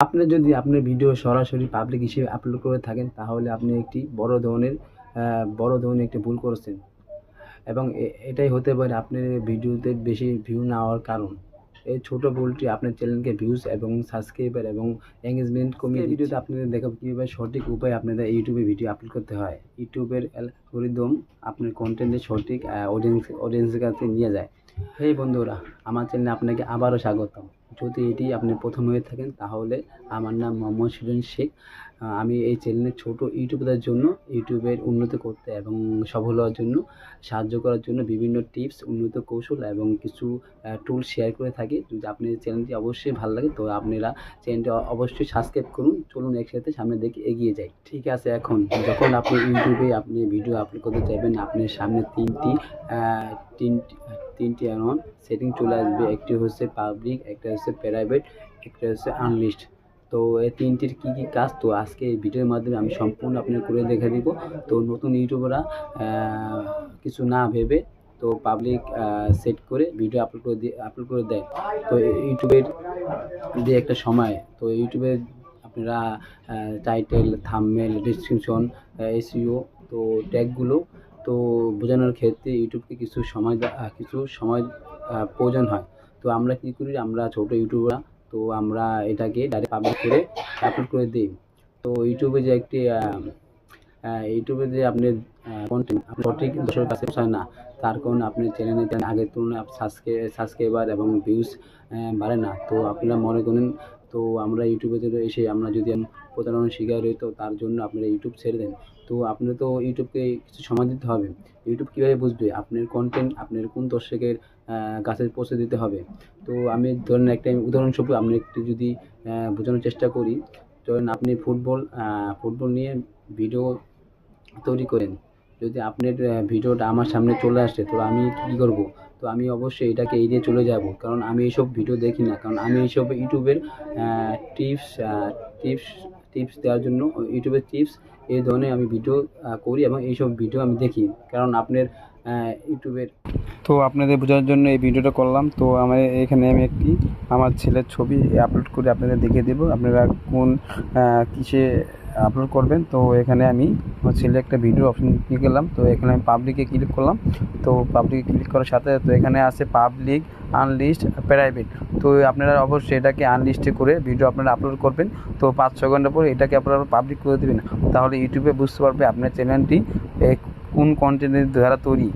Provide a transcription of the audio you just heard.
আপনি যদি আপনার ভিডিও সরাসরি পাবলিক হিসেবে আপলোড করে থাকেন তাহলে আপনি একটি বড় ধরনের একটি ভুল করেছেন এবং এটাই হতে পারে আপনার ভিডিওতে বেশি ভিউ না হওয়ার কারণ। এই ছোট ভুলটি আপনার চ্যানেলকে ভিউজ এবং সাবস্ক্রাইবার এবং এঙ্গেজমেন্ট কমিয়ে দিচ্ছে। ভিডিওতে আপনাদের দেখাবো কীভাবে সঠিক উপায়ে আপনাদের ইউটিউবে ভিডিও আপলোড করতে হয়। ইউটিউবের অ্যালগরিদম আপনার কন্টেন্টের সঠিক অডিয়েন্সের কাছে নিয়ে যায়। হেই বন্ধুরা, আমার চ্যানেলে আপনাকে আবারও স্বাগতম। যদি এটি আপনি প্রথম হয়ে থাকেন তাহলে আমার নাম মোহাম্মদ সুজন শেখ। আমি এই চ্যানেলে ছোট ইউটিউবারদের জন্য ইউটিউবের উন্নতি করতে এবং সফল হওয়ার জন্য সাহায্য করার জন্য বিভিন্ন টিপস, উন্নত কৌশল এবং কিছু টুল শেয়ার করে থাকি। যদি আপনার চ্যানেলটি অবশ্যই ভালো লাগে তো আপনারা চ্যানেলটি অবশ্যই সাবস্ক্রাইব করুন। চলুন একসাথে সামনের দিকে এগিয়ে যাই। ঠিক আছে, এখন যখন আপনি ইউটিউবে আপনি ভিডিও আপলোড করতে চাইবেন আপনার সামনে তিনটি এমন সেটিং চলে আসবে। একটি হচ্ছে পাবলিক, একটা হচ্ছে প্রাইভেট, একটা হচ্ছে আনলিস্ট। তো এই তিনটির কী কী কাজ তো আজকে এই ভিডিওর মাধ্যমে আমি সম্পূর্ণ আপনাকে করে দেখে দিব। তো নতুন ইউটিউবাররা কিছু না ভেবে তো পাবলিক সেট করে ভিডিও আপলোড করে দেয়। তো ইউটিউবের যে একটা সময় তো ইউটিউবে আপনারা টাইটেল, থাম্বনেল, ডেসক্রিপশন, এসইও তো ট্যাগগুলো তো বোঝানোর ক্ষেত্রে ইউটিউবকে কিছু সময় প্রয়োজন হয়। তো আমরা কী করি, আমরা ছোটো ইউটিউবাররা তো আমরা এটাকে ডাইরেক্ট পাবলিক করে আপলোড করে দিই। তো ইউটিউবে যে আপনার কন্টেন্ট সঠিক দর্শকের কাছে পৌঁছায় না, তার কারণে আপনার চ্যানেলে আগের তুলনায় সাবস্ক্রাইবার এবং ভিউজ বাড়ে না। তো আপনারা মনে করেন তো আমরা ইউটিউবে এসে আমরা যদি প্রতারণার শিকার হই তো তার জন্য আপনারা ইউটিউব ছেড়ে দেন। তো আপনার তো ইউটিউবকে কিছু সময় দিতে হবে। ইউটিউব কীভাবে বুঝবে আপনার কন্টেন্ট আপনার কোন দর্শকের কাছে পৌঁছে দিতে হবে। তো আমি ধরেন একটা উদাহরণস্বরূপ আপনি একটু যদি বোঝানোর চেষ্টা করি। ধরেন আপনি ফুটবল নিয়ে ভিডিও তৈরি করেন। যদি আপনার ভিডিওটা আমার সামনে চলে আসে তো আমি কী করব? তো আমি অবশ্যই এটাকে এড়িয়ে চলে যাব, কারণ আমি এইসব ভিডিও দেখি না। কারণ আমি এইসব ইউটিউবের টিপস দেওয়ার জন্য ইউটিউবের টিপস এই ধরনের আমি ভিডিও করি এবং এইসব ভিডিও আমি দেখি, কারণ আপনার ইউটিউবের তো আপনাদের বোঝার জন্য এই ভিডিওটা করলাম। তো এখানে আমি আমার ছেলের ছবি আপলোড করে আপনাদের দেখিয়ে দেবো আপনারা কোন কিসে আপলোড করবেন। তো এখানে আমি আমার ছেলে একটা ভিডিও অপশন ক্লিক করলাম। তো এখানে আমি পাবলিকে ক্লিক করলাম। তো পাবলিকে ক্লিক করার সাথে তো এখানে আছে পাবলিক, আনলিস্ট, প্রাইভেট। তো আপনারা অবশ্যই এটাকে আনলিস্টে করে ভিডিও আপনারা আপলোড করবেন। তো 5-6 ঘন্টা পরে এটাকে আপনারা পাবলিক করে দেবেন। তাহলে ইউটিউবে বুঝতে পারবে আপনার চ্যানেলটি কোন কন্টেন্টের দ্বারা তৈরি।